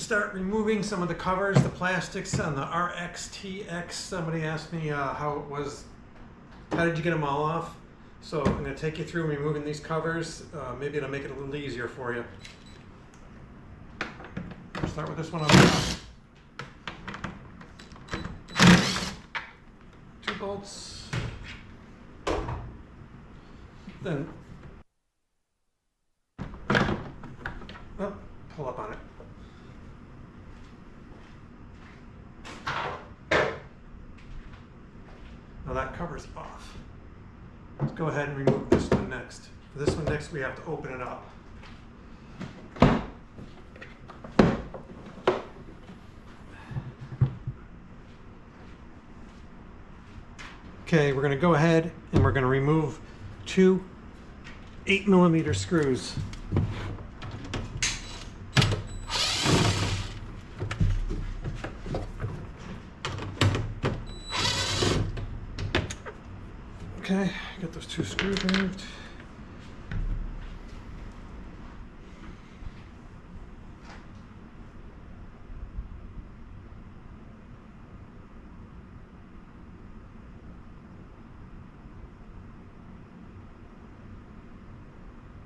start removing some of the covers, the plastics on the RXT-X. Somebody asked me how did you get them all off? So I'm going to take you through removing these covers. Maybe it'll make it a little easier for you. I'll start with this one on the top. 2 bolts. Then pull up on it. Now that cover's off. Let's go ahead and remove this one next. For this one next, we have to open it up. Okay, we're going to go ahead and we're going to remove 2 8mm screws. Okay, get those 2 screws removed.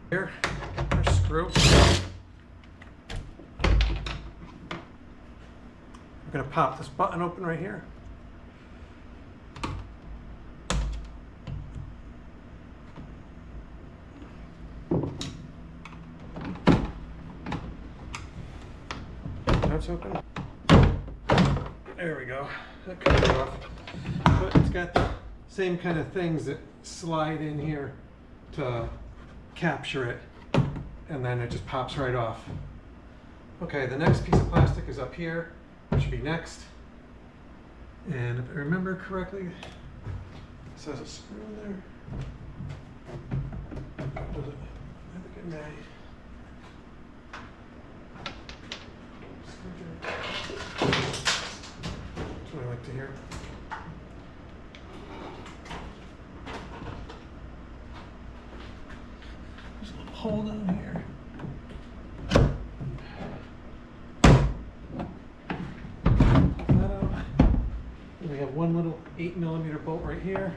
Here, our screw. We're going to pop this button open right here. That's open. There we go. That comes off. But it's got the same kind of things that slide in here to capture it, and then it just pops right off. Okay, the next piece of plastic is up here, which should be next. And if I remember correctly, it says a screw in there. Does it? I think it may. That's what I like to hear. There's a little hole down here. And we have one little 8mm bolt right here.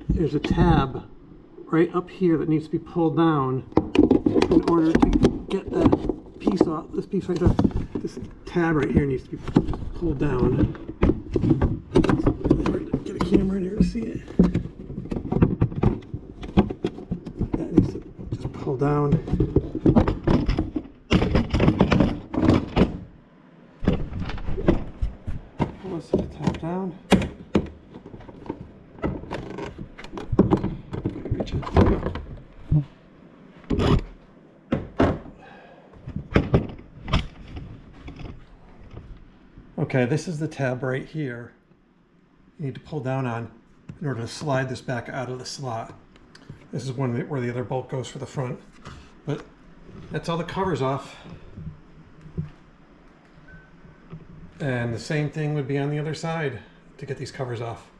There's a tab right up here that needs to be pulled down in order to get that piece off. This piece right there, this tab right here needs to be pulled down. Get a camera in here to see it. That needs to just pull down. Pull this tab down. Okay, this is the tab right here you need to pull down on in order to slide this back out of the slot. This is where the other bolt goes for the front. But that's all the covers off. And the same thing would be on the other side to get these covers off.